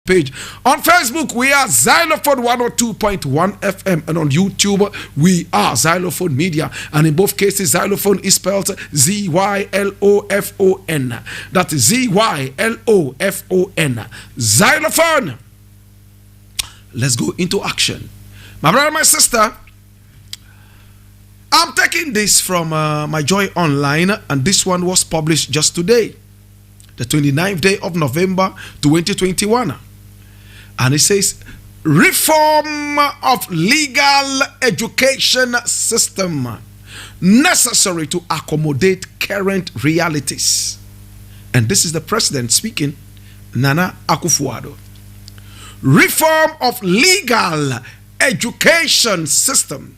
page. On Facebook, we are Xylophone 102.1 FM, and on YouTube, we are Xylophone Media. And in both cases, Xylophone is spelled Z-Y-L-O-F-O-N. That is Z-Y-L-O-F-O-N. Xylophone. Let's go into action. My brother, my sister, I'm taking this from my Joy Online, and this one was published just today, the 29th day of November 2021. And it says, reform of legal education system necessary to accommodate current realities. And this is the president speaking, Nana Akufo-Addo. Reform of legal education system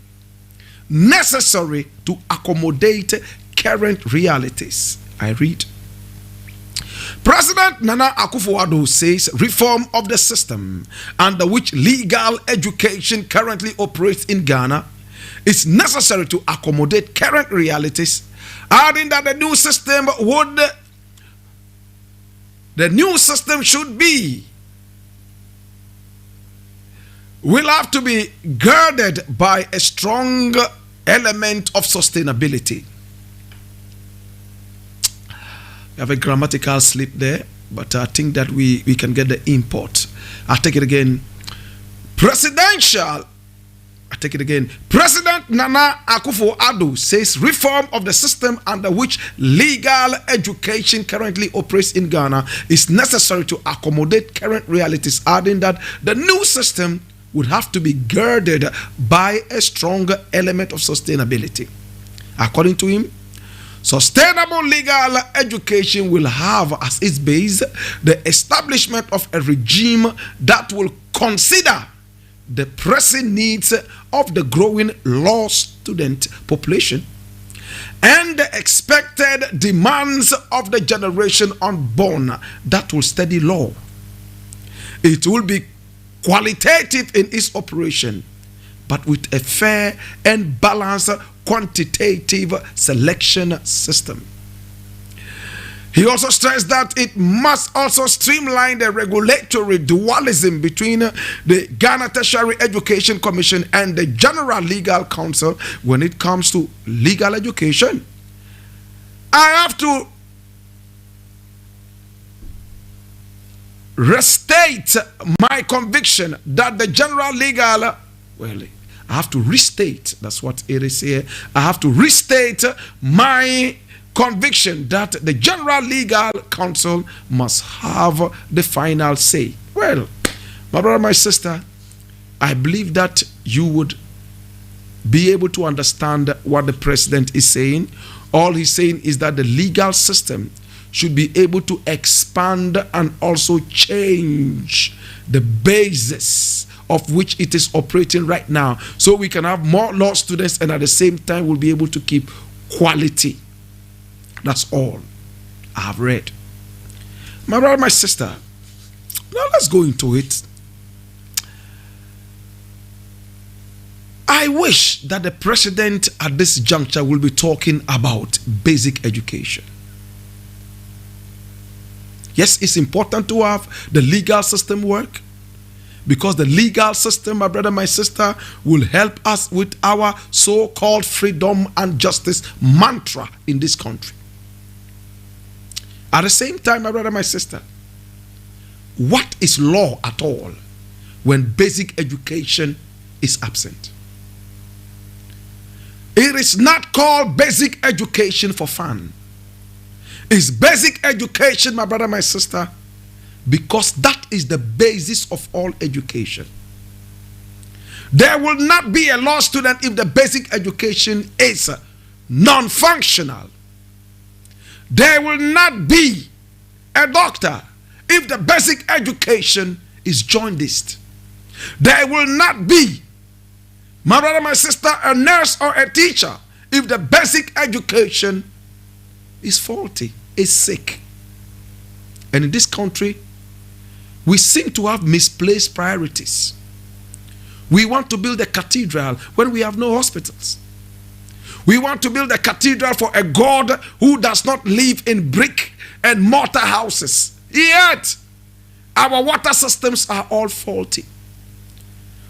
necessary to accommodate current realities. I read. President Nana Akufo-Addo says reform of the system under which legal education currently operates in Ghana is necessary to accommodate current realities, adding that the new system will have to be girded by a strong element of sustainability. We have a grammatical slip there, but I think that we can get the import. I'll take it again. President Nana Akufo-Addo says reform of the system under which legal education currently operates in Ghana is necessary to accommodate current realities, adding that the new system would have to be girded by a stronger element of sustainability. According to him, sustainable legal education will have as its base the establishment of a regime that will consider the pressing needs of the growing law student population and the expected demands of the generation unborn that will study law. It will be qualitative in its operation, but with a fair and balanced quantitative selection system. He also stressed that it must also streamline the regulatory dualism between the Ghana Tertiary Education Commission and the General Legal Council when it comes to legal education. I have to restate my conviction that the General Legal, I have to restate, that's what it is here. I have to restate my conviction that the General Legal Council must have the final say. Well, my brother, my sister, I believe that you would be able to understand what the president is saying. All he's saying is that the legal system should be able to expand and also change the basis of which it is operating right now, so we can have more law students and at the same time we'll be able to keep quality. That's all I have read. My brother, my sister, now let's go into it. I wish that the president at this juncture will be talking about basic education. Yes, it's important to have the legal system work, because the legal system, my brother, my sister, will help us with our so-called freedom and justice mantra in this country. At the same time, my brother, my sister, what is law at all when basic education is absent? It is not called basic education for fun. It's basic education, my brother, my sister, because that is the basis of all education. There will not be a law student if the basic education is non-functional. There will not be a doctor if the basic education is jaundiced. There will not be, my brother, my sister, a nurse or a teacher if the basic education is faulty, is sick. And in this country, we seem to have misplaced priorities. We want to build a cathedral when we have no hospitals. We want to build a cathedral for a God who does not live in brick and mortar houses. Yet, Our water systems are all faulty.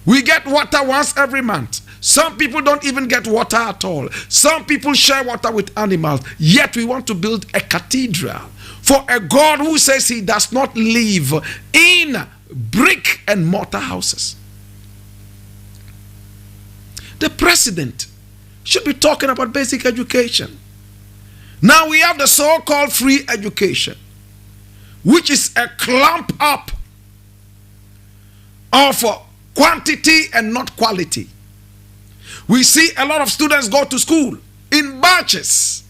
We get water once every month. Some people don't even get water at all. Some people share water with animals. Yet we want to build a cathedral for a God who says he does not live in brick and mortar houses. The president should be talking about basic education. Now we have the so-called free education, which is a clump up of quantity and not quality. We see a lot of students go to school in batches.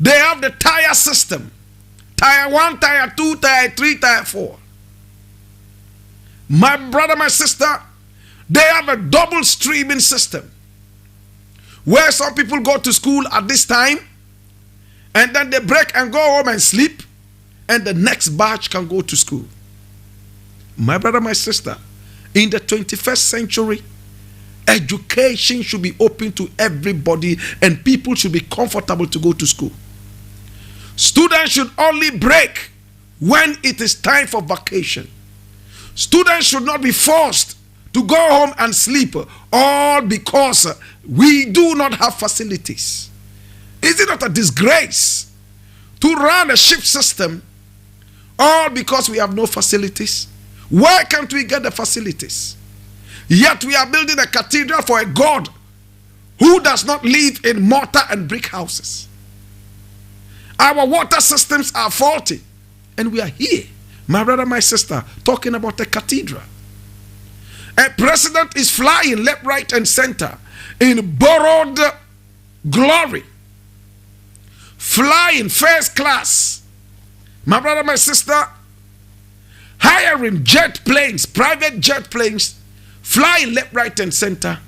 They have the tier system. Tier 1, tier 2, tier 3, tier 4. My brother, my sister, they have a double streaming system where some people go to school at this time and then they break and go home and sleep, and the next batch can go to school. My brother, my sister, in the 21st century, education should be open to everybody and people should be comfortable to go to school. Students should only break when it is time for vacation. Students should not be forced to go home and sleep, all because we do not have facilities. Is it not a disgrace to run a shift system all because we have no facilities? Why can't we get the facilities? Yet we are building a cathedral for a God who does not live in mortar and brick houses. Our water systems are faulty, and we are here, my brother, my sister, talking about a cathedral. A president is flying left, right, and center in borrowed glory, flying first class, my brother, my sister, hiring jet planes, private jet planes, flying left, right, and center,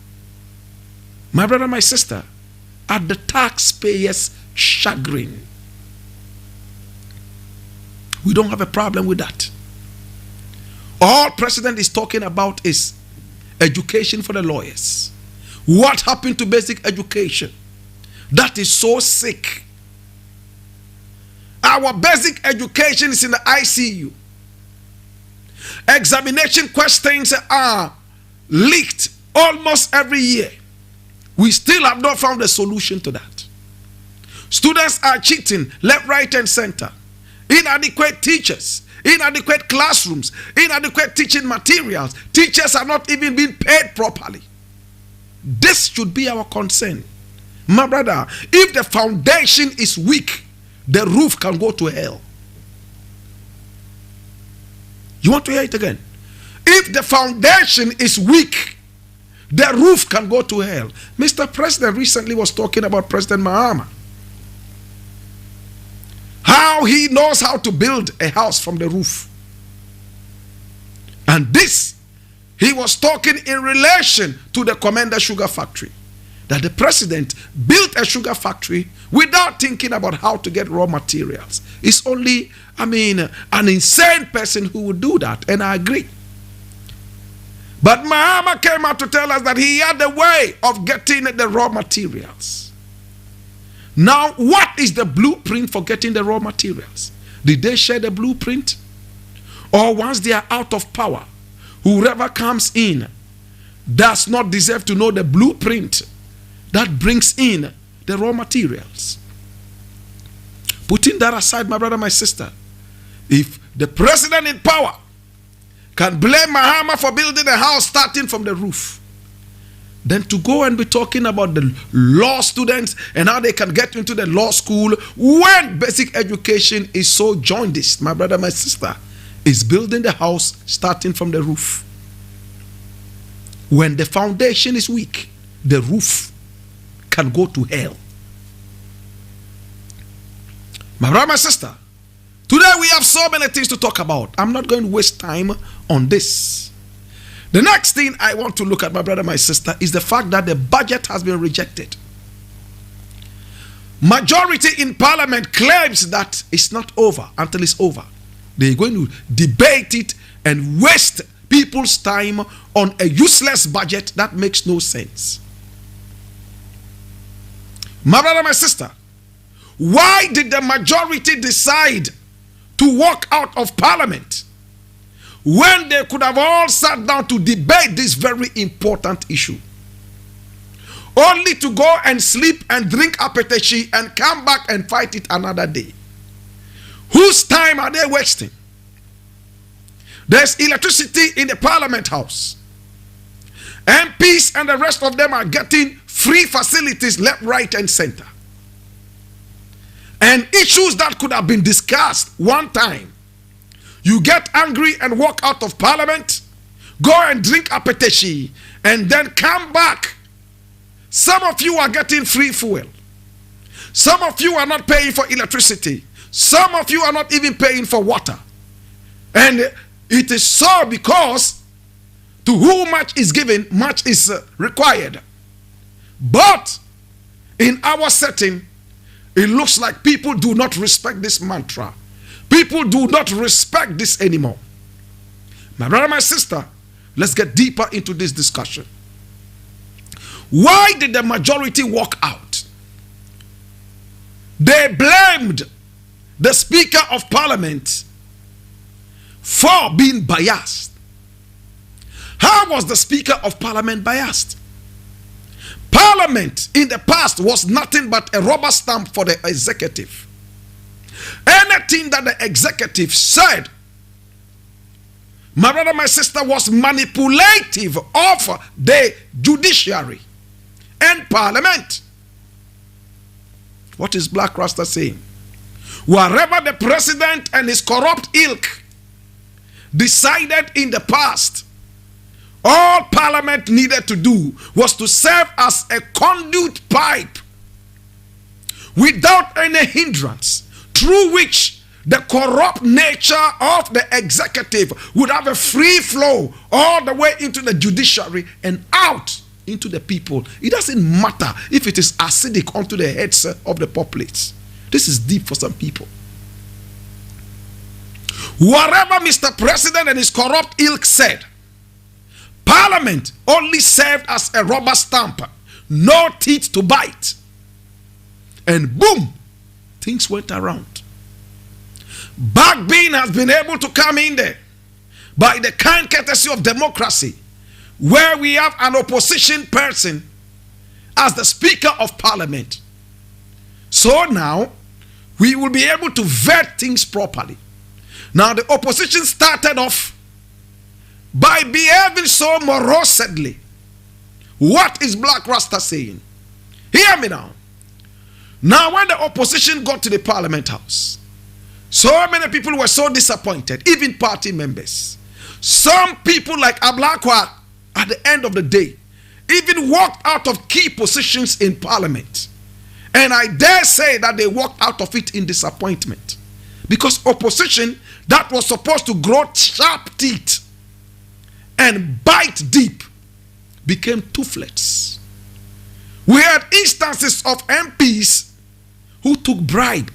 my brother, my sister, at the taxpayers' chagrin. We don't have a problem with that. All president is talking about is education for the lawyers. What happened to basic education? That is so sick. Our basic education is in the ICU. Examination questions are leaked almost every year. We still have not found a solution to that. Students are cheating left, right, and center. Inadequate teachers, inadequate classrooms, inadequate teaching materials. Teachers are not even being paid properly. This should be our concern. My brother, if the foundation is weak, the roof can go to hell. You want to hear it again? If the foundation is weak, the roof can go to hell. Mr. President recently was talking about President Mahama. How he knows how to build a house from the roof. And this, he was talking in relation to the Commander Sugar Factory. That the president built a sugar factory without thinking about how to get raw materials. It's only, an insane person who would do that, and I agree. But Mahama came out to tell us that he had a way of getting the raw materials. Now, what is the blueprint for getting the raw materials? Did they share the blueprint? Or once they are out of power, whoever comes in does not deserve to know the blueprint that brings in the raw materials? Putting that aside, my brother, my sister, if the president in power can blame Mahama for building a house starting from the roof, then to go and be talking about the law students and how they can get into the law school when basic education is so jaundiced, my brother, my sister, is building the house starting from the roof. When the foundation is weak, the roof can go to hell. My brother, my sister, today we have so many things to talk about. I'm not going to waste time on this. The next thing I want to look at, my brother, my sister, is the fact that the budget has been rejected. Majority in parliament claims that it's not over until it's over. They're going to debate it and waste people's time on a useless budget that makes no sense. My brother, my sister, why did the majority decide to walk out of parliament when they could have all sat down to debate this very important issue, only to go and sleep and drink apeteshi and come back and fight it another day. Whose time are they wasting? There's electricity in the Parliament House. MPs and the rest of them are getting free facilities left, right, and center. And issues that could have been discussed one time, you get angry and walk out of Parliament, go and drink apeteshi, and then come back. Some of you are getting free fuel. Some of you are not paying for electricity. Some of you are not even paying for water. And it is so because to whom much is given, much is required. But in our setting, it looks like people do not respect this mantra. People do not respect this anymore. My brother, my sister, let's get deeper into this discussion. Why did the majority walk out? They blamed the Speaker of Parliament for being biased. How was the Speaker of Parliament biased? Parliament in the past was nothing but a rubber stamp for the executive. Anything that the executive said, my brother, my sister, was manipulative of the judiciary and Parliament. What is Blakk Rasta saying? Wherever the president and his corrupt ilk decided in the past, all Parliament needed to do was to serve as a conduit pipe without any hindrance, through which the corrupt nature of the executive would have a free flow all the way into the judiciary and out into the people. It doesn't matter if it is acidic onto the heads of the populace. This is deep for some people. Whatever Mr. President and his corrupt ilk said, Parliament only served as a rubber stamp, no teeth to bite. And boom, things went around. Backbean has been able to come in there by the kind courtesy of democracy, where we have an opposition person as the Speaker of Parliament. So now, we will be able to vet things properly. Now, the opposition started off by behaving so morosedly. What is Blakk Rasta saying? Hear me now. Now, when the opposition got to the Parliament House, so many people were so disappointed, even party members. Some people like Ablakwa, at the end of the day, even walked out of key positions in Parliament. And I dare say that they walked out of it in disappointment. Because opposition that was supposed to grow sharp teeth and bite deep became toothless. We had instances of MPs who took bribe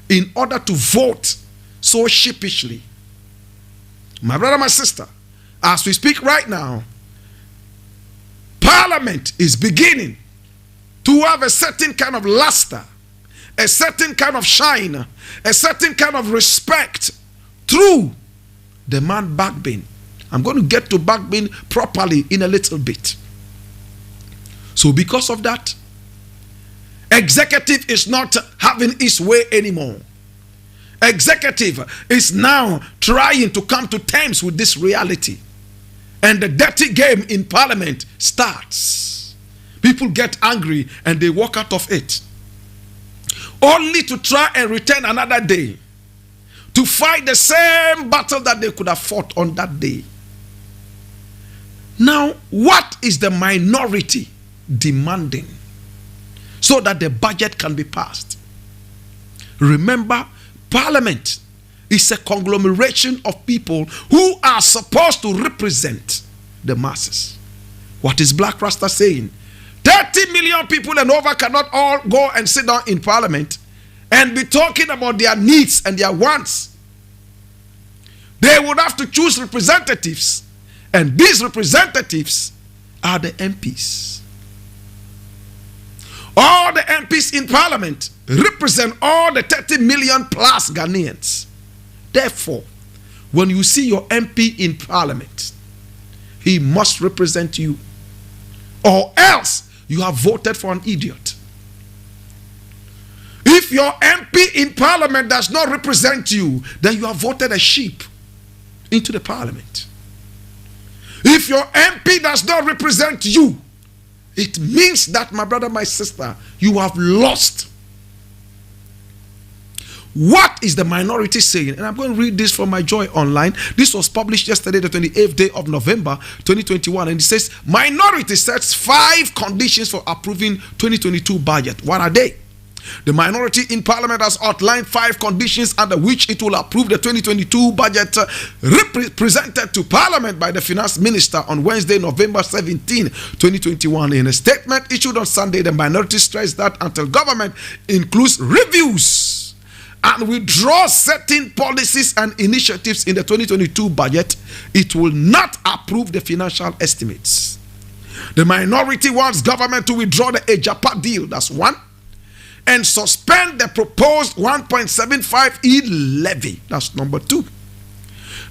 in order to vote so sheepishly. My brother, my sister, as we speak right now, Parliament is beginning to have a certain kind of luster, a certain kind of shine, a certain kind of respect through the man Backbean. I'm going to get to Backbean properly in a little bit. So because of that, executive is not having its way anymore. Executive is now trying to come to terms with this reality. And the dirty game in Parliament starts. People get angry and they walk out of it, only to try and return another day to fight the same battle that they could have fought on that day. Now, what is the minority demanding so that the budget can be passed? Remember, Parliament is a conglomeration of people who are supposed to represent the masses. What is Blakk Rasta saying? 30 million people and over cannot all go and sit down in Parliament and be talking about their needs and their wants. They would have to choose representatives, and these representatives are the MPs. All the MPs in Parliament represent all the 30 million plus Ghanaians. Therefore, when you see your MP in parliament, he must represent you, or else you have voted for an idiot. If your MP in parliament does not represent you, then you have voted a sheep into the parliament. If your MP does not represent you, it means that, my brother, my sister, you have lost. What is the minority saying? And I'm going to read this from my Joy Online. This was published yesterday, the 28th day of November, 2021. And it says, minority sets 5 conditions for approving 2022 budget. What are they? The minority in parliament has outlined 5 conditions under which it will approve the 2022 budget presented to parliament by the finance minister on Wednesday, November 17, 2021. In a statement issued on Sunday, the minority stressed that until government includes reviews and withdraw certain policies and initiatives in the 2022 budget, it will not approve the financial estimates. The minority wants government to withdraw the Ejapa deal, that's 1, and suspend the proposed 1.75 e-levy, that's number 2.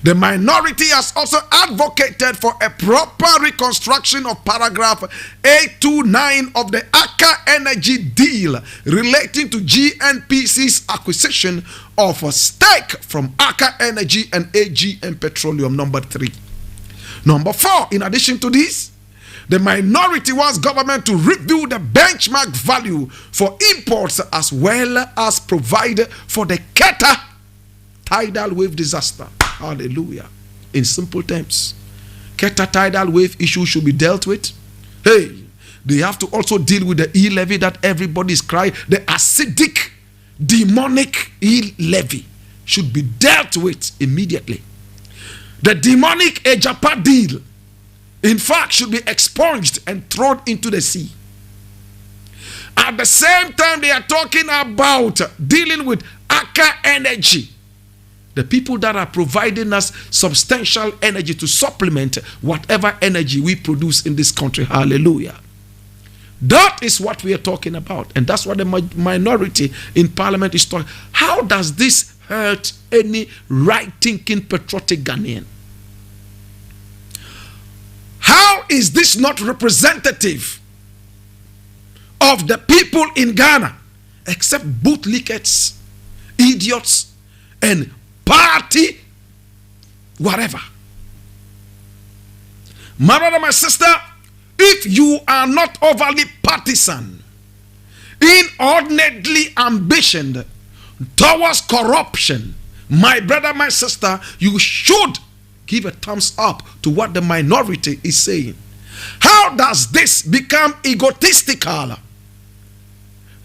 The minority has also advocated for a proper reconstruction of paragraph 829 of the Aka Energy deal relating to GNPC's acquisition of a stake from Aka Energy and AGM Petroleum, number 3. Number 4, in addition to this, the minority wants government to review the benchmark value for imports as well as provide for the Keta tidal wave disaster. Hallelujah. In simple terms, Keta tidal wave issue should be dealt with. Hey, they have to also deal with the e-levy that everybody is crying. The acidic, demonic e-levy should be dealt with immediately. The demonic Ejapa deal, in fact, should be expunged and thrown into the sea. At the same time, they are talking about dealing with Aka Energy, the people that are providing us substantial energy to supplement whatever energy we produce in this country. Hallelujah. That is what we are talking about. And that's what the minority in parliament is talking. How does this hurt any right-thinking, patriotic Ghanaian? How is this not representative of the people in Ghana, except bootlickets, idiots, and party, whatever? My brother, my sister, if you are not overly partisan, inordinately ambitioned towards corruption, my brother, my sister, you should give a thumbs up to what the minority is saying. How does this become egotistical?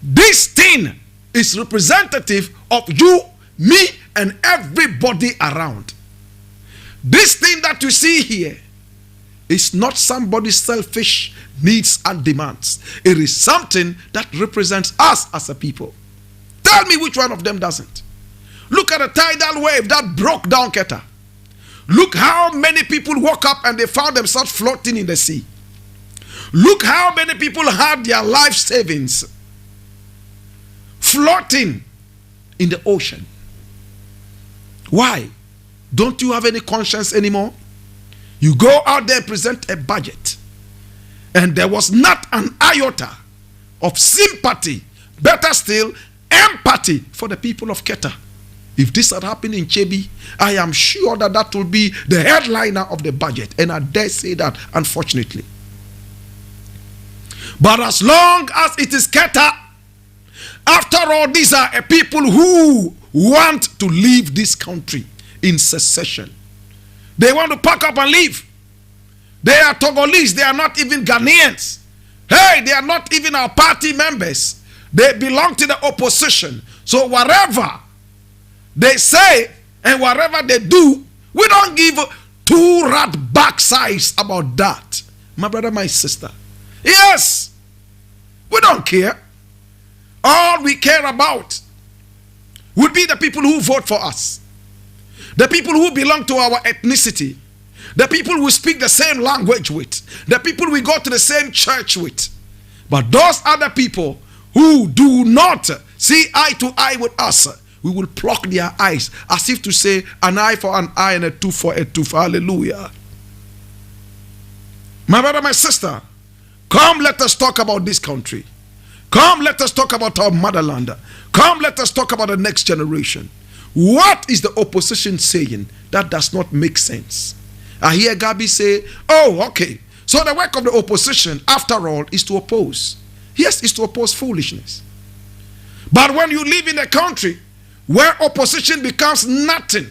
This thing is representative of you, me, and everybody around. This thing that you see here is not somebody's selfish needs and demands. It is something that represents us as a people. Tell me which one of them doesn't. Look at the tidal wave that broke down Keta. Look how many people woke up and they found themselves floating in the sea. Look how many people had their life savings floating in the ocean. Why? Don't you have any conscience anymore? You go out there and present a budget, and there was not an iota of sympathy, better still, empathy for the people of Keta. If this had happened in Chebi, I am sure that that will be the headliner of the budget. And I dare say that, unfortunately. But as long as it is Keta, after all, these are a people who want to leave this country in secession. They want to pack up and leave. They are Togolese. They are not even Ghanaians. Hey, they are not even our party members. They belong to the opposition. So whatever they say and whatever they do, we don't give 2 rat backsides about that. My brother, my sister. Yes, we don't care. All we care about would be the people who vote for us, the people who belong to our ethnicity, the people we speak the same language with, the people we go to the same church with. But those other people who do not see eye to eye with us, we will pluck their eyes, as if to say, an eye for an eye and a tooth for a tooth. Hallelujah. My brother, my sister, come, let us talk about this country. Come, let us talk about our motherland. Come, let us talk about the next generation. What is the opposition saying that does not make sense? I hear Gabi say, oh, okay, so the work of the opposition, after all, is to oppose. Yes, is to oppose foolishness. But when you live in a country where opposition becomes nothing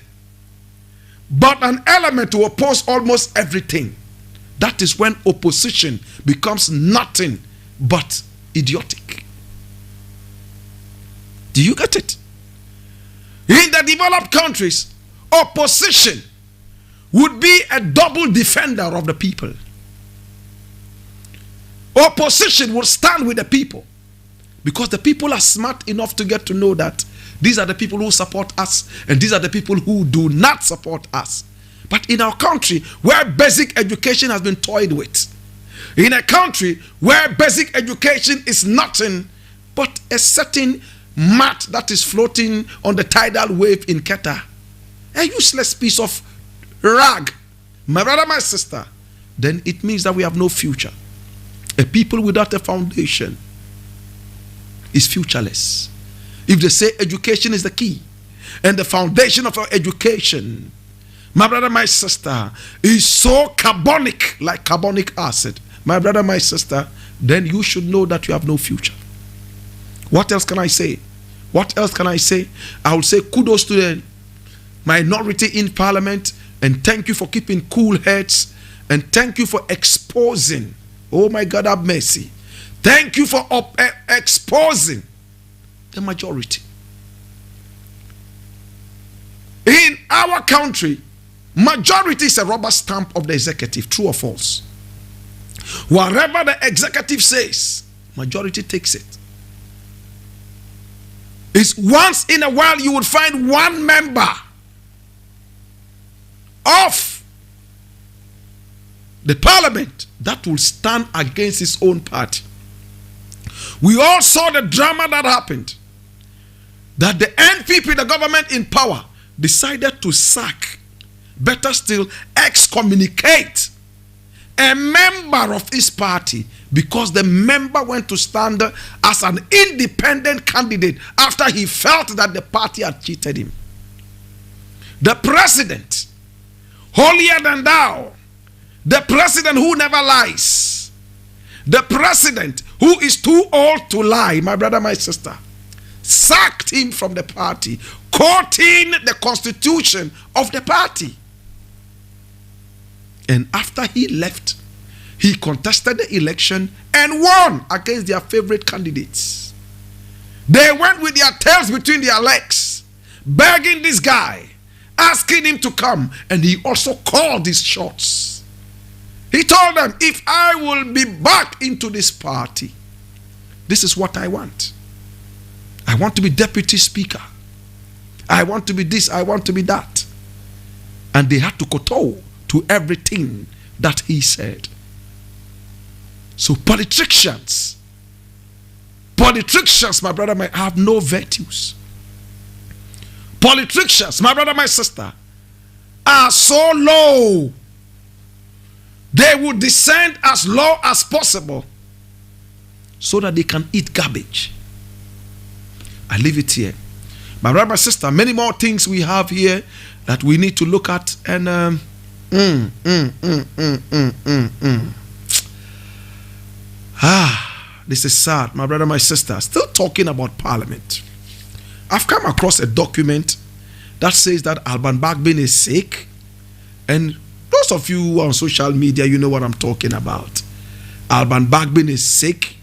but an element to oppose almost everything, that is when opposition becomes nothing but idiotic. Do you get it? In the developed countries, opposition would be a double defender of the people. Opposition will stand with the people because the people are smart enough to get to know that these are the people who support us and these are the people who do not support us. But in our country where basic education has been toyed with, in a country where basic education is nothing but a certain mat that is floating on the tidal wave in Qatar, a useless piece of rag, my brother, my sister, then it means that we have no future. A people without a foundation is futureless. If they say education is the key and the foundation of our education, my brother, my sister, is so carbonic, like carbonic acid, my brother, my sister, then you should know that you have no future. What else can I say? What else can I say? I will say kudos to the minority in parliament, and thank you for keeping cool heads, and thank you for exposing. Oh my God, have mercy. Thank you for exposing the majority. In our country, majority is a rubber stamp of the executive, true or false. Whatever the executive says, majority takes it. It's once in a while you would find one member of the parliament that will stand against his own party. We all saw the drama that happened, that the NPP, the government in power, decided to sack, better still, excommunicate a member of his party because the member went to stand as an independent candidate after he felt that the party had cheated him. The president, holier than thou, the president who never lies, the president who is too old to lie, my brother, my sister, sacked him from the party, quoting the constitution of the party. And after he left, he contested the election and won against their favorite candidates. They went with their tails between their legs, begging this guy, asking him to come, and he also called his shots. He told them, if I will be back into this party, this is what I want. I want to be deputy speaker. I want to be this, I want to be that. And they had to kowtow to everything that he said. So politicians, my brother, might have no virtues. Politicians, my brother, my sister, are so low. They would descend as low as possible so that they can eat garbage. I leave it here. My brother, my sister, many more things we have here that we need to look at. And this is sad, my brother, my sister. Still talking about parliament. I've come across a document that says that Alban Bagbin is sick, and those of you on social media, you know what I'm talking about. Alban Bagbin is sick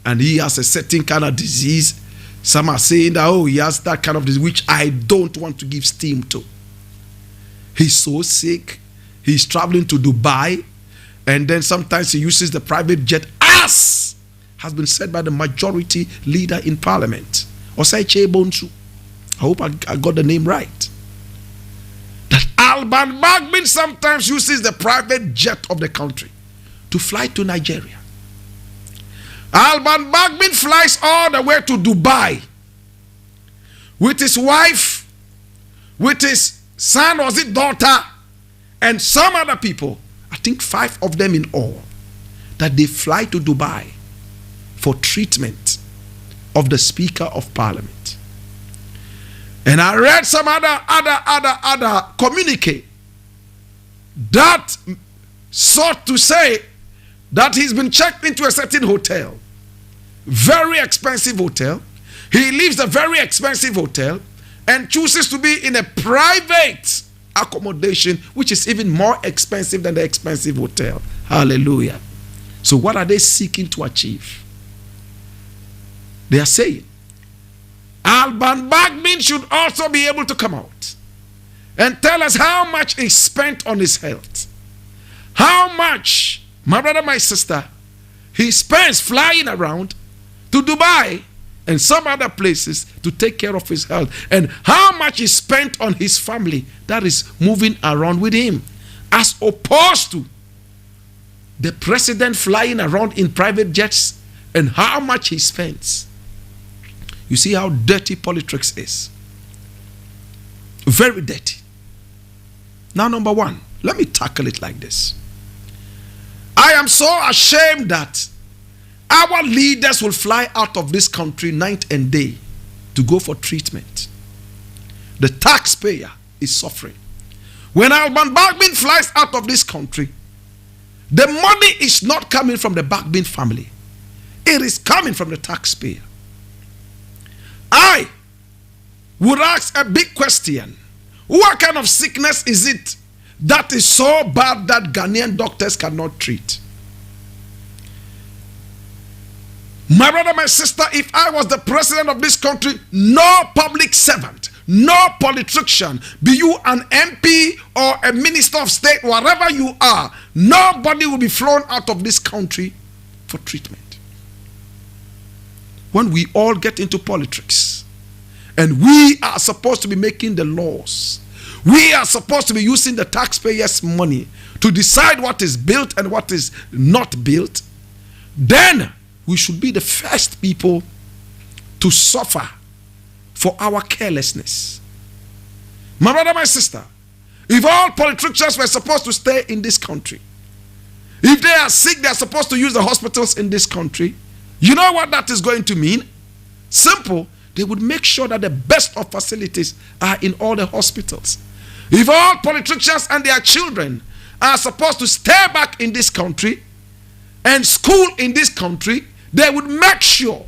and he has a certain kind of disease. Some are saying that, oh, he has that kind of disease, which I don't want to give steam to. He's so sick. He's traveling to Dubai, and then sometimes he uses the private jet, as has been said by the majority leader in parliament. Osaiche Bonsu. I hope I got the name right. That Alban Bagbin sometimes uses the private jet of the country to fly to Nigeria. Alban Bagbin flies all the way to Dubai, with his wife, with his son, or is it daughter, and some other people, I think 5 of them in all, that they fly to Dubai for treatment of the Speaker of Parliament. And I read some other communique that sought to say that he's been checked into a certain hotel, very expensive hotel. He leaves a very expensive hotel and chooses to be in a private accommodation, which is even more expensive than the expensive hotel. Hallelujah. So what are they seeking to achieve? They are saying Alban Bagbin should also be able to come out and tell us how much is spent on his health. How much, my brother, my sister, he spends flying around to Dubai and some other places to take care of his health, and how much is spent on his family that is moving around with him, as opposed to the president flying around in private jets, and how much he spends. You see how dirty politics is. Very dirty. Now, number one, let me tackle it like this. I am so ashamed that our leaders will fly out of this country night and day to go for treatment. The taxpayer is suffering. When Alban Bagbin flies out of this country, the money is not coming from the Bagbin family. It is coming from the taxpayer. I would ask a big question. What kind of sickness is it that is so bad that Ghanaian doctors cannot treat? My brother, my sister, if I was the president of this country, no public servant, no politician, be you an MP or a minister of state, wherever you are, nobody will be flown out of this country for treatment. When we all get into politics and we are supposed to be making the laws, we are supposed to be using the taxpayers' money to decide what is built and what is not built, then we should be the first people to suffer for our carelessness. My brother, my sister, if all politicians were supposed to stay in this country, if they are sick, they are supposed to use the hospitals in this country, you know what that is going to mean? Simple. They would make sure that the best of facilities are in all the hospitals. If all politicians and their children are supposed to stay back in this country and school in this country, they would make sure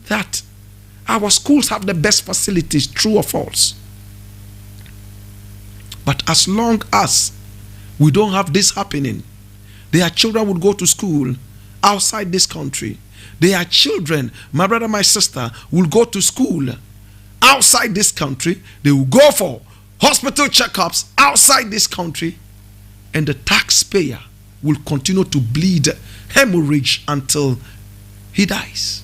that our schools have the best facilities, true or false. But as long as we don't have this happening, their children would go to school outside this country. Their children, my brother, my sister, will go to school outside this country. They will go for hospital checkups outside this country. And the taxpayer will continue to bleed hemorrhage until he dies.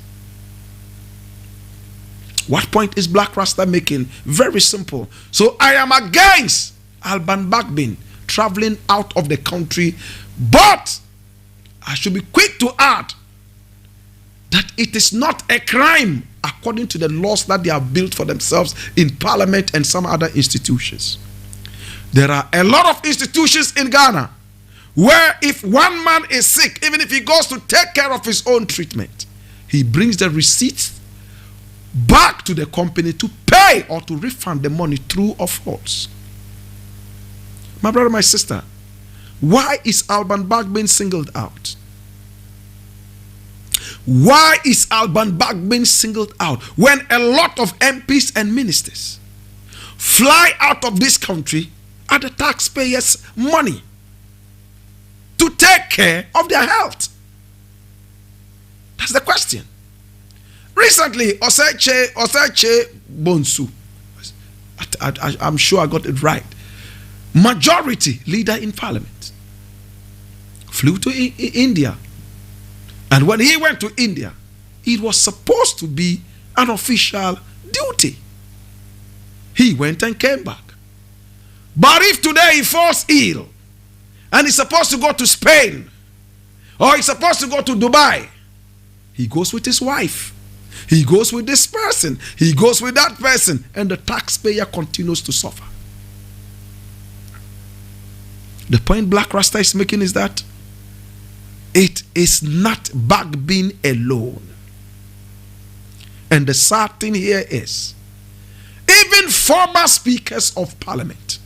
What point is Blakk Rasta making? Very simple. So I am against Alban Bagbin traveling out of the country, but I should be quick to add that it is not a crime according to the laws that they have built for themselves in Parliament and some other institutions. There are a lot of institutions in Ghana where if one man is sick, even if he goes to take care of his own treatment, he brings the receipts back to the company to pay or to refund the money, true or false. My brother, my sister, why is Alban Bagbin singled out? Why is Alban Bagbin singled out when a lot of MPs and ministers fly out of this country at the taxpayers' money to take care of their health? That's the question. Recently, Oseche Bonsu, I'm sure I got it right, majority leader in Parliament, flew to India. And when he went to India, it was supposed to be an official duty. He went and came back. But if today he falls ill and he's supposed to go to Spain or he's supposed to go to Dubai, he goes with his wife. He goes with this person. He goes with that person. And the taxpayer continues to suffer. The point Blakk Rasta is making is that it is not Bagbin alone. And the sad thing here is, even former speakers of parliament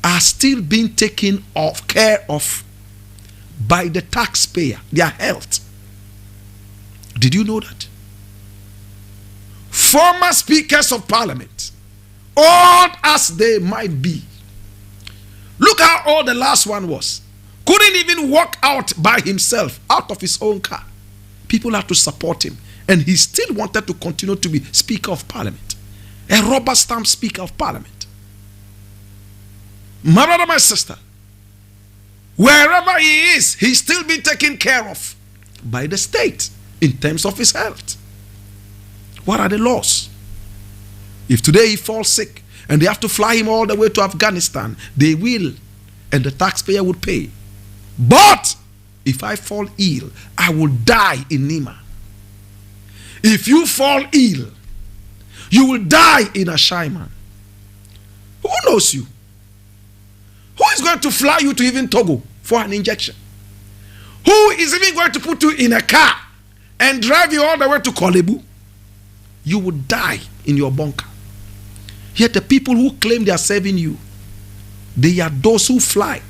are still being taken care of by the taxpayer, their health. Did you know that? Former speakers of parliament, old as they might be, look how old the last one was. Couldn't even walk out by himself, out of his own car. People had to support him. And he still wanted to continue to be Speaker of Parliament. A rubber stamp Speaker of Parliament. My brother, my sister, wherever he is, he's still being taken care of by the state in terms of his health. What are the laws? If today he falls sick and they have to fly him all the way to Afghanistan, they will, and the taxpayer would pay. But if I fall ill, I will die in Nima. If you fall ill, you will die in Ashaiman. Who knows you? Who is going to fly you to even Togo for an injection? Who is even going to put you in a car and drive you all the way to Kolebu? You will die in your bunker. Yet the people who claim they are serving you, they are those who fly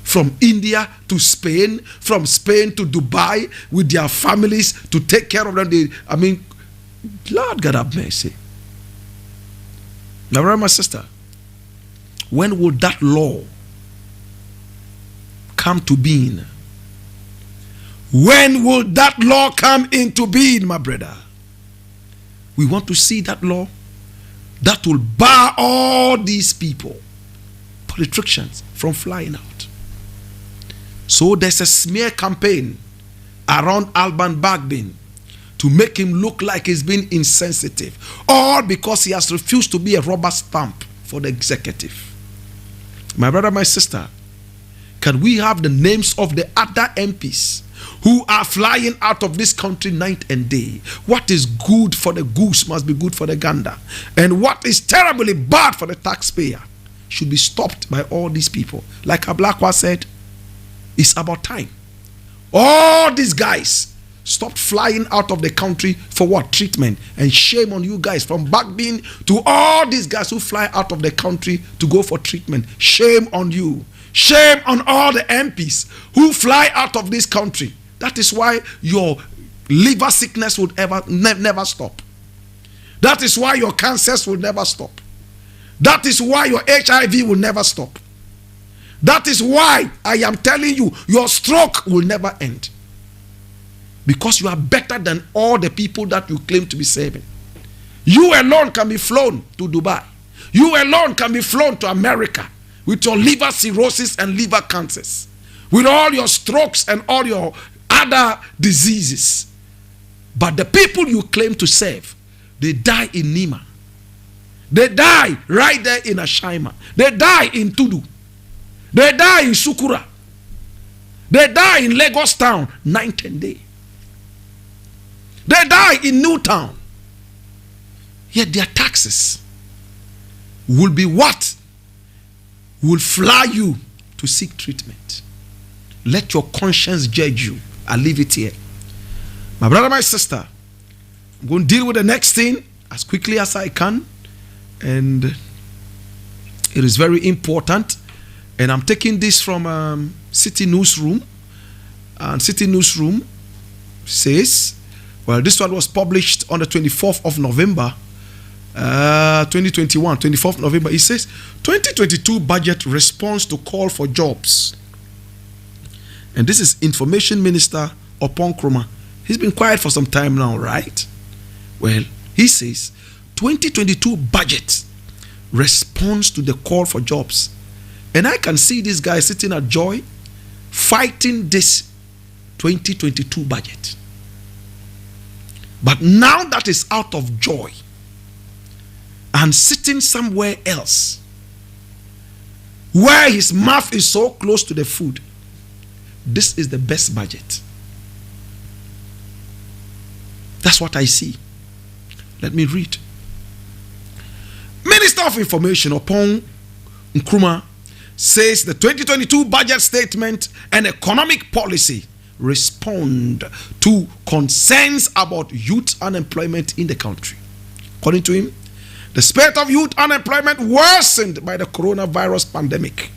from India to Spain, from Spain to Dubai with their families to take care of them. Lord God have mercy. Now, my sister, when will that law come to being? When will that law come into being, my brother? We want to see that law that will bar all these people, politicians, from flying out. So there's a smear campaign around Alban Bagbin to make him look like he's been insensitive, all because he has refused to be a rubber stamp for the executive. My brother, my sister, can we have the names of the other MPs who are flying out of this country night and day? What is good for the goose must be good for the gander, and what is terribly bad for the taxpayer should be stopped by all these people. Like Blakk Rasta said, it's about time. All these guys stopped flying out of the country for what? Treatment. And shame on you guys, from Bagbin to all these guys who fly out of the country to go for treatment. Shame on you. Shame on all the MPs who fly out of this country. That is why your liver sickness would never stop. That is why your cancers will never stop. That is why your HIV will never stop. That is why I am telling you, your stroke will never end. Because you are better than all the people that you claim to be saving. You alone can be flown to Dubai. You alone can be flown to America with your liver cirrhosis and liver cancers, with all your strokes and all your other diseases. But the people you claim to save, they die in Nima. They die right there in Ashaima. They die in Tudu. They die in Sukura. They die in Lagos town night and day. They die in Newtown. Yet their taxes will be what will fly you to seek treatment. Let your conscience judge you. I'll leave it here. My brother, my sister, I'm going to deal with the next thing as quickly as I can. And it is very important. And I'm taking this from City Newsroom. And City Newsroom says, well, this one was published on the 24th of November, 2021, 24th November. It says, 2022 budget response to call for jobs. And this is Information Minister Opon Kroma. He's been quiet for some time now, right? Well, he says, 2022 budget responds to the call for jobs. And I can see this guy sitting at Joy fighting this 2022 budget. But now that is out of Joy and sitting somewhere else where his mouth is so close to the food, this is the best budget. That's what I see. Let me read. Minister of Information Upon Nkrumah says the 2022 budget statement and economic policy respond to concerns about youth unemployment in the country. According to him, the spate of youth unemployment worsened by the coronavirus pandemic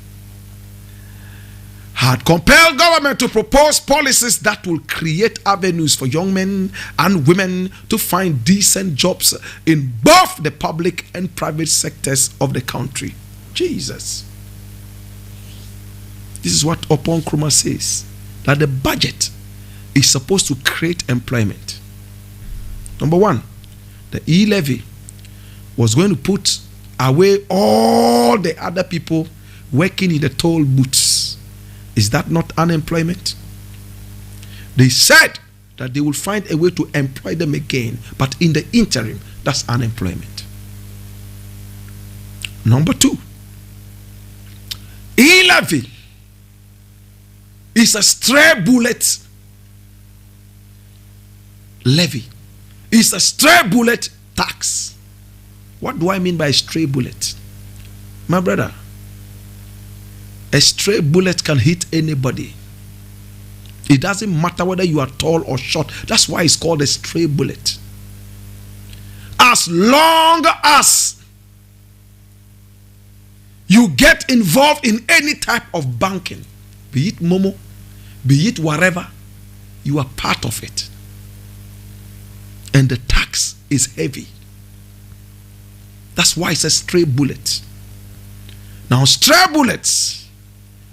had compelled government to propose policies that will create avenues for young men and women to find decent jobs in both the public and private sectors of the country. Jesus. This is what Upon Nkrumah says, that the budget is supposed to create employment. Number one, the e-levy was going to put away all the other people working in the toll booths. Is that not unemployment? They said that they will find a way to employ them again, but in the interim, that's unemployment. Number two, e-levy is a stray bullet levy. It's a stray bullet tax. What do I mean by stray bullet? My brother, a stray bullet can hit anybody. It doesn't matter whether you are tall or short. That's why it's called a stray bullet. As long as you get involved in any type of banking, be it Momo, be it whatever, you are part of it. And the tax is heavy. That's why it's a stray bullet. Now, stray bullets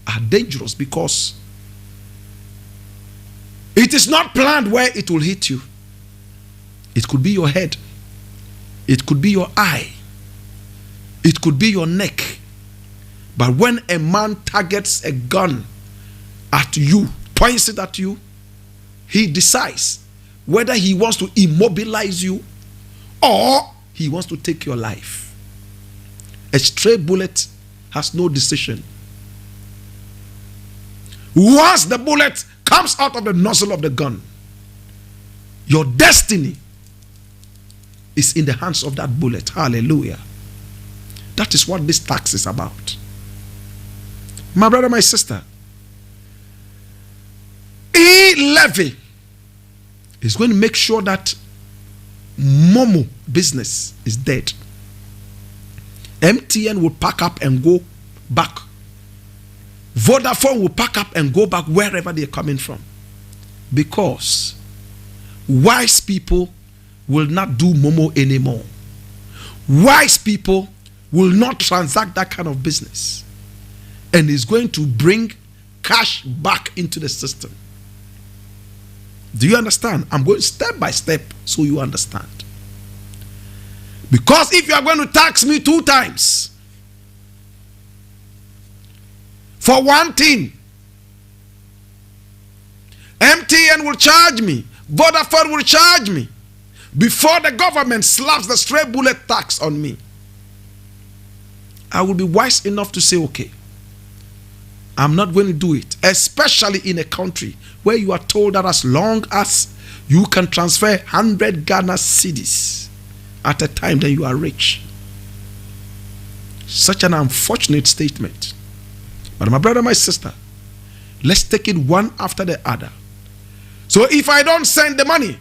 are dangerous because it is not planned where it will hit you. It could be your head. It could be your eye. It could be your neck. But when a man targets a gun at you, points it at you, he decides whether he wants to immobilize you or he wants to take your life. A stray bullet has no decision. Once the bullet comes out of the nozzle of the gun, your destiny is in the hands of that bullet. Hallelujah. That is what this tax is about. My brother, my sister, e-levy is going to make sure that Momo business is dead. MTN will pack up and go back. Vodafone will pack up and go back wherever they are coming from. Because wise people will not do Momo anymore. Wise people will not transact that kind of business. And it's going to bring cash back into the system. Do you understand? I'm going step by step so you understand. Because if you are going to tax me 2 times for one thing, MTN will charge me, Vodafone will charge me before the government slaps the stray bullet tax on me. I will be wise enough to say, okay, I'm not going to do it, especially in a country where you are told that as long as you can transfer 100 Ghana cedis at a time, then you are rich. Such an unfortunate statement. But my brother, my sister, let's take it one after the other. So if I don't send the money,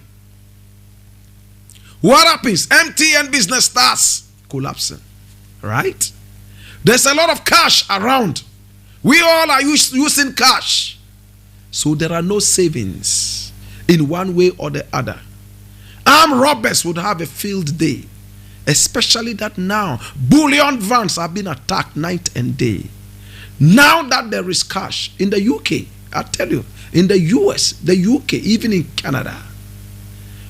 what happens? MTN business starts collapsing, right? There's a lot of cash around. We all are using cash. So there are no savings in one way or the other. Armed robbers would have a field day. Especially that now bullion vans are being attacked night and day. Now that there is cash in the UK, I tell you, in the US, the UK, even in Canada,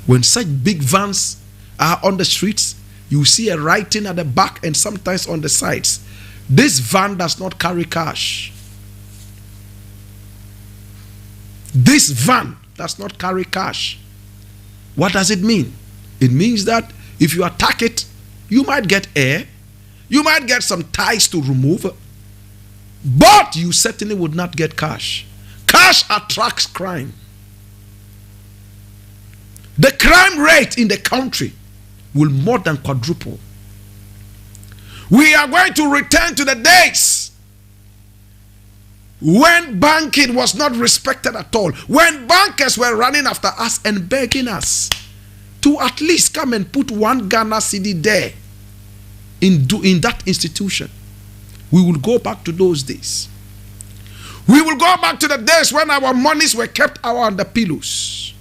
when such big vans are on the streets, you see a writing at the back and sometimes on the sides. This van does not carry cash. This van does not carry cash. What does it mean? It means that if you attack it, you might get air, you might get some ties to remove, but you certainly would not get cash. Cash attracts crime. the crime rate in the country will more than quadruple. We are going to return to the days when banking was not respected at all, when bankers were running after us and begging us to at least come and put 1 Ghana cedi there in that institution. We will go back to those days. We will go back to the days when our monies were kept under pillows.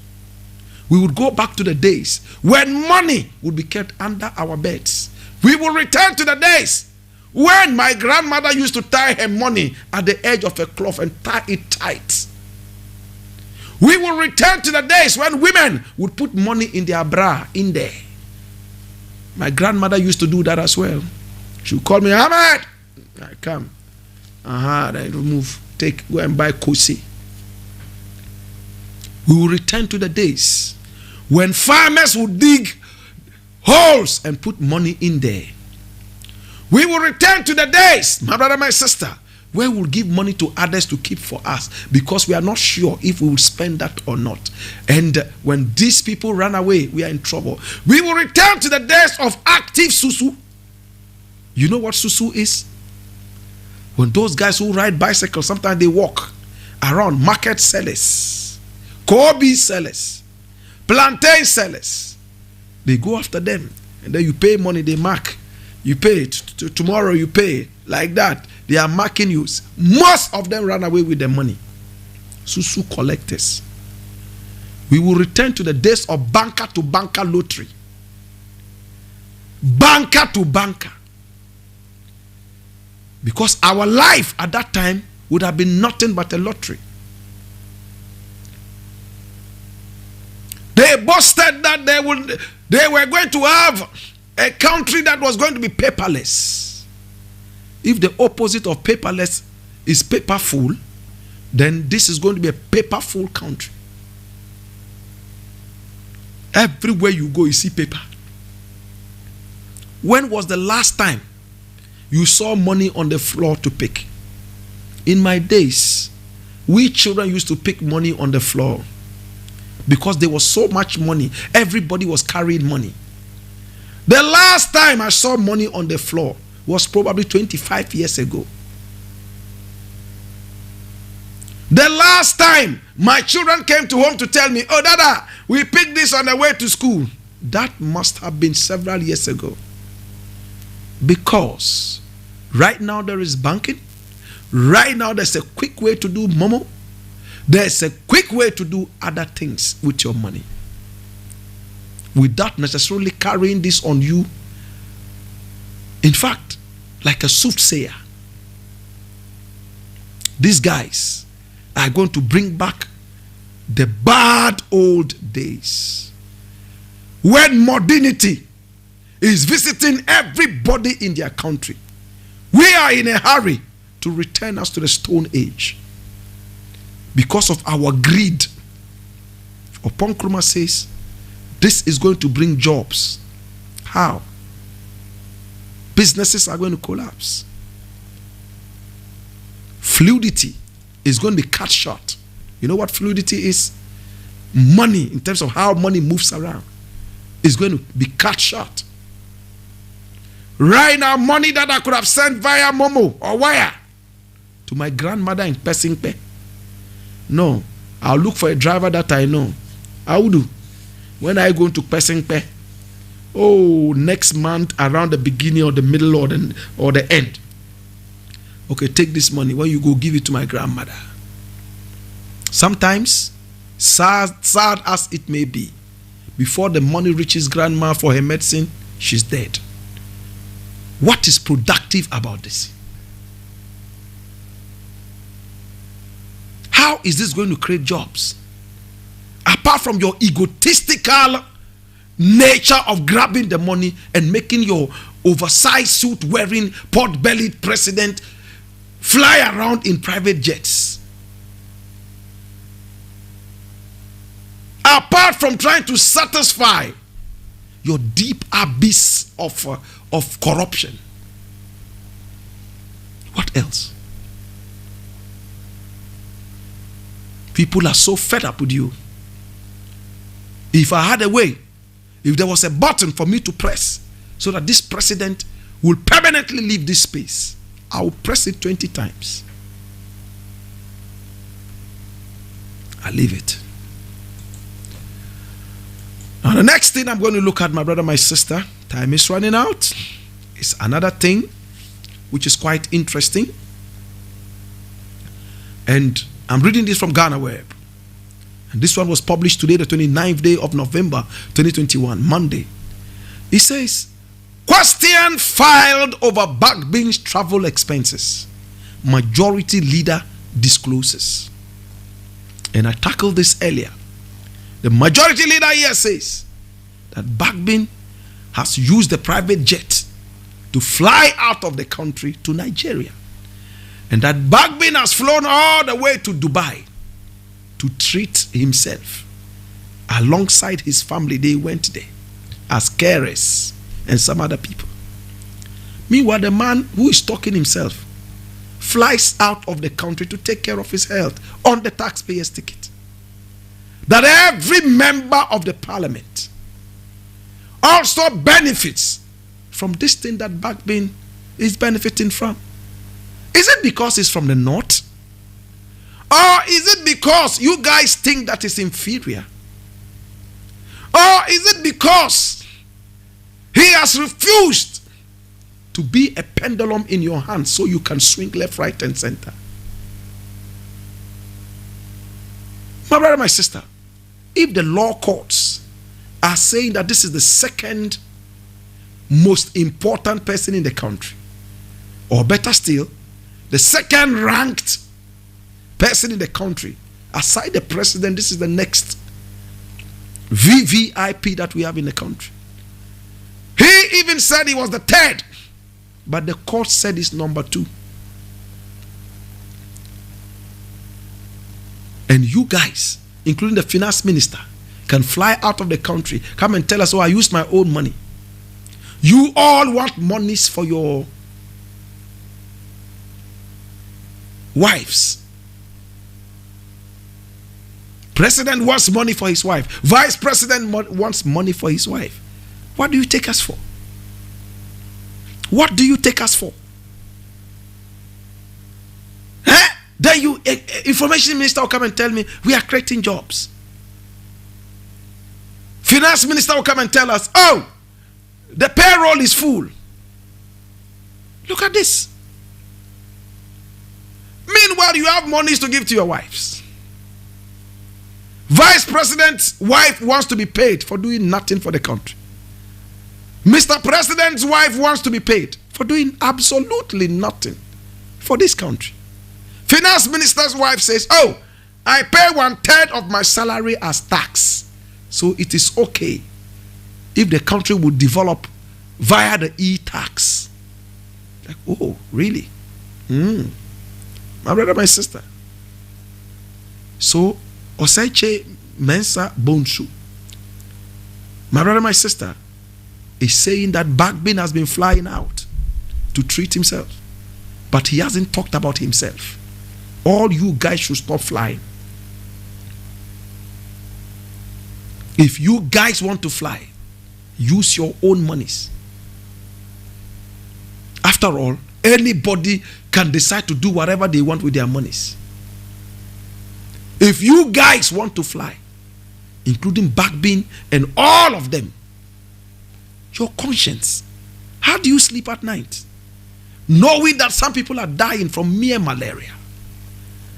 We would go back to the days when money would be kept under our beds. We will return to the days when my grandmother used to tie her money at the edge of a cloth and tie it tight. We will return to the days when women would put money in their bra in there. My grandmother used to do that as well. She would call me, Ahmed. I come. Then remove. Go and buy Kosi. We will return to the days when farmers would dig holes and put money in there. We will return to the days, my brother, my sister, where we'll give money to others to keep for us because we are not sure if we will spend that or not. And when these people run away, we are in trouble. We will return to the days of active susu. You know what susu is? When those guys who ride bicycles, sometimes they walk around, market sellers, Kobe sellers, plantain sellers. They go after them, and then you pay money, they mark. You pay tomorrow, you pay. Like that. They are marking you. Most of them run away with their money. Susu collectors. We will return to the days of banker to banker lottery. Banker to banker. Because our life at that time would have been nothing but a lottery. They boasted that they were going to have a country that was going to be paperless. If the opposite of paperless is paperful, then this is going to be a paperful country. Everywhere you go, you see paper. When was the last time you saw money on the floor to pick? In my days, we children used to pick money on the floor because there was so much money. Everybody was carrying money. The last time I saw money on the floor was probably 25 years ago. The last time my children came to home to tell me, oh, Dada, we picked this on the way to school. That must have been several years ago. Because right now there is banking. Right now there's a quick way to do Momo. There's a quick way to do other things with your money, without necessarily carrying this on you. In fact, like a soothsayer, these guys are going to bring back the bad old days when modernity is visiting everybody in their country. We are in a hurry to return us to the Stone Age because of our greed. Upon Nkrumah says, this is going to bring jobs. How? Businesses are going to collapse. Fluidity is going to be cut short. You know what fluidity is? Money, in terms of how money moves around, is going to be cut short. Right now, money that I could have sent via Momo or wire to my grandmother in Pesingpe. No, I'll look for a driver that I know. I will do. When I go to Pesingpe, next month around the beginning or the middle or the end. Okay, take this money. When you go, give it to my grandmother. Sometimes, sad as it may be, before the money reaches grandma for her medicine, she's dead. What is productive about this? How is this going to create jobs? Apart from your egotistical nature of grabbing the money and making your oversized suit wearing pot-bellied president fly around in private jets. Apart from trying to satisfy your deep abyss of corruption. What else? People are so fed up with you. If I had a way, if there was a button for me to press so that this president will permanently leave this space, I will press it 20 times. I leave it. Now the next thing I'm going to look at, my brother, my sister, time is running out. It's another thing which is quite interesting. And I'm reading this from Ghana Web. And this one was published today, the 29th day of November, 2021, Monday. It says, question filed over Bakbin's travel expenses. Majority leader discloses. And I tackled this earlier. The majority leader here says that Bakbin has used the private jet to fly out of the country to Nigeria. And that Bakbin has flown all the way to Dubai to treat himself. Alongside his family, they went there as carers and some other people. Meanwhile, the man who is talking himself flies out of the country to take care of his health on the taxpayer's ticket. That every member of the parliament also benefits from this thing that Bakbin is benefiting from. Is it because he's from the north? Or is it because you guys think that is inferior? Or is it because he has refused to be a pendulum in your hand so you can swing left, right, and center? My brother, my sister, if the law courts are saying that this is the second most important person in the country, or better still, the second ranked person in the country, aside the president, this is the next VVIP that we have in the country. He even said he was the third, but the court said he's number 2. And you guys, including the finance minister, can fly out of the country, come and tell us, oh, I used my own money. You all want monies for your wives. President wants money for his wife. Vice President wants money for his wife. What do you take us for? What do you take us for? Then you, information minister will come and tell me we are creating jobs. Finance minister will come and tell us, oh, the payroll is full. Look at this. Meanwhile, you have monies to give to your wives. Vice President's wife wants to be paid for doing nothing for the country. Mr. President's wife wants to be paid for doing absolutely nothing for this country. Finance minister's wife says, oh, I pay 1/3 of my salary as tax. So it is okay if the country would develop via the e-tax. Like, oh, really? My brother, my sister. So, Osaiche Mensa Bonsu, my brother, my sister, is saying that Bakbin has been flying out to treat himself. But he hasn't talked about himself. All you guys should stop flying. If you guys want to fly, use your own monies. After all, anybody can decide to do whatever they want with their monies. If you guys want to fly, including Bakbin and all of them, your conscience, how do you sleep at night? Knowing that some people are dying from mere malaria.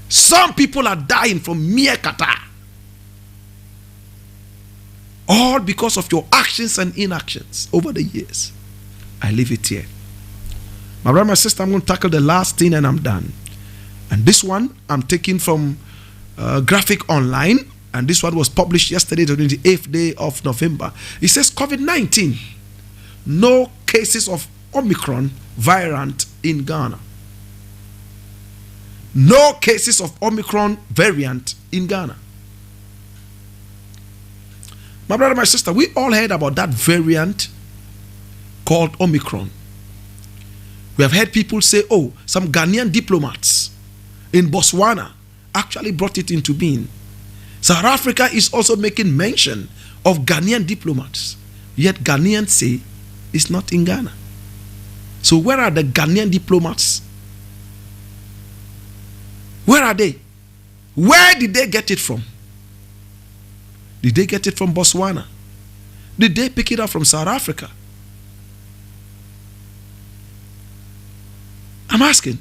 Some people are dying from mere catarrh. All because of your actions and inactions over the years. I leave it here. My brother, my sister, I'm going to tackle the last thing and I'm done. And this one I'm taking from Graphic Online. And this one was published yesterday, the 28th day of November. It says COVID-19. No cases of Omicron variant in Ghana. No cases of Omicron variant in Ghana. My brother, my sister, we all heard about that variant called Omicron. We have heard people say, oh, some Ghanaian diplomats in Botswana actually brought it into being. South Africa is also making mention of Ghanaian diplomats. Yet Ghanaians say it's not in Ghana. So where are the Ghanaian diplomats? Where are they? Where did they get it from? Did they get it from Botswana? Did they pick it up from South Africa? I'm asking.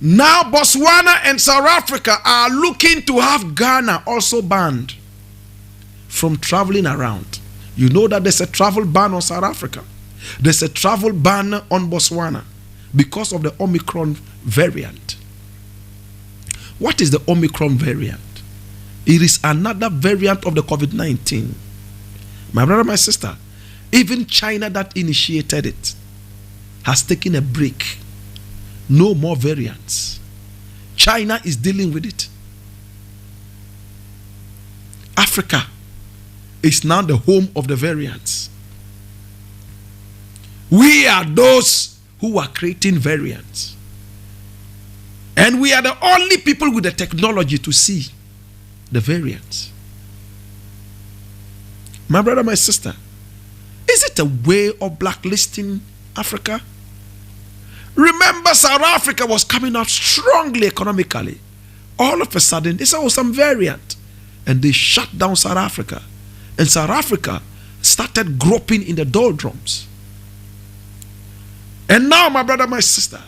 Now Botswana and South Africa are looking to have Ghana also banned from traveling around. You know that there's a travel ban on South Africa. There's a travel ban on Botswana because of the Omicron variant. What is the Omicron variant? It is another variant of the COVID-19. My brother, my sister, even China that initiated it has taken a break. No more variants. China is dealing with it. Africa is now the home of the variants. We are those who are creating variants. And we are the only people with the technology to see the variants. My brother, my sister, is it a way of blacklisting Africa? Remember, South Africa was coming out strongly economically. All of a sudden, they saw some variant. And they shut down South Africa. And South Africa started groping in the doldrums. And now, my brother, my sister,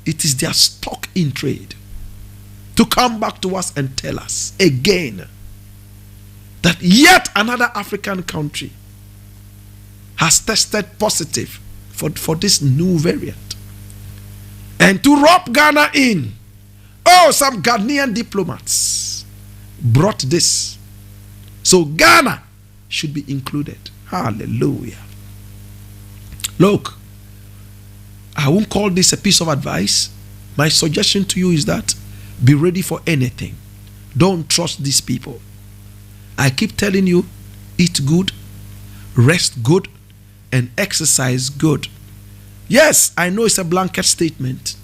it is their stock in trade to come back to us and tell us again that yet another African country has tested positive for this new variant. And to rope Ghana in, some Ghanaian diplomats brought this. So Ghana should be included. Hallelujah. Look, I won't call this a piece of advice. My suggestion to you is that be ready for anything. Don't trust these people. I keep telling you, eat good, rest good, and exercise good. Yes, I know it's a blanket statement.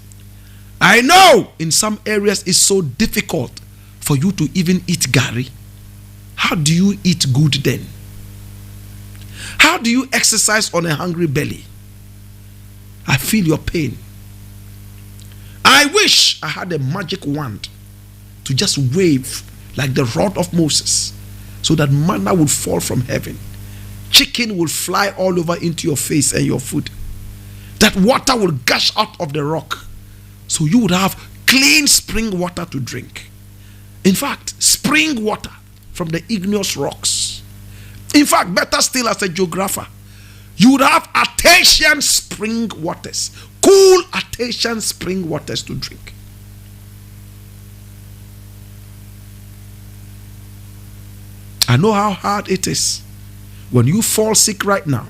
I know in some areas it's so difficult for you to even eat gari. How do you eat good then? How do you exercise on a hungry belly? I feel your pain. I wish I had a magic wand to just wave like the rod of Moses so that manna would fall from heaven. Chicken will fly all over into your face and your food. That water will gush out of the rock. So you would have clean spring water to drink. In fact, spring water from the igneous rocks. In fact, better still, as a geographer, you would have artesian spring waters. Cool artesian spring waters to drink. I know how hard it is. When you fall sick right now,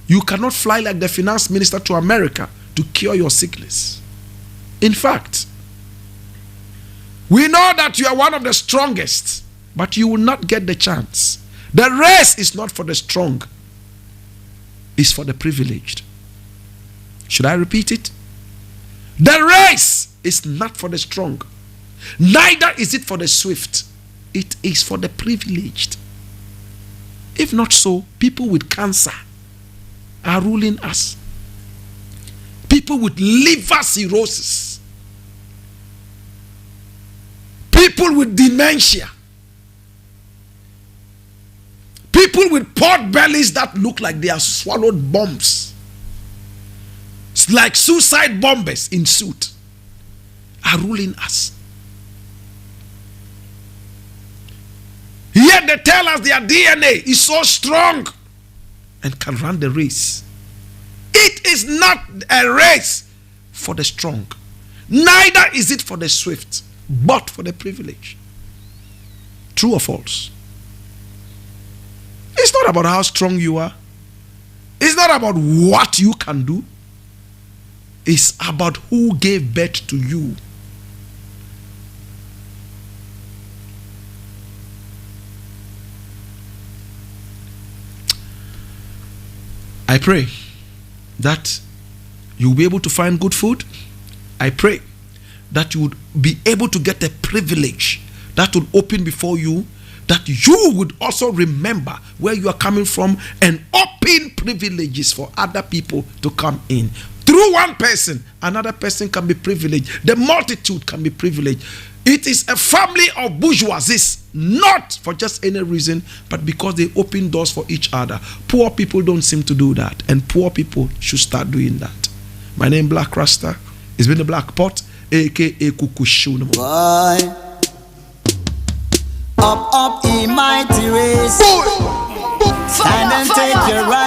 you cannot fly like the finance minister to America to cure your sickness. In fact, we know that you are one of the strongest, but you will not get the chance. The race is not for the strong, it's for the privileged. Should I repeat it? The race is not for the strong, neither is it for the swift. It is for the privileged. If not so, people with cancer are ruling us. People with liver cirrhosis. People with dementia. People with pot bellies that look like they are swallowed bombs. It's like suicide bombers in suit are ruling us. Yet they tell us their DNA is so strong and can run the race. It is not a race for the strong. Neither is it for the swift, but for the privileged. True or false? It's not about how strong you are. It's not about what you can do. It's about who gave birth to you. I pray that you will be able to find good food. I pray that you would be able to get a privilege that will open before you, that you would also remember where you are coming from and open privileges for other people to come in. Through one person, another person can be privileged. The multitude can be privileged. It is a family of bourgeoisies, not for just any reason, but because they open doors for each other. Poor people don't seem to do that, and poor people should start doing that. My name is Blakk Rasta. It's been the Black Pot, aka Kukushu. Up, ye mighty race. Stand and take your right.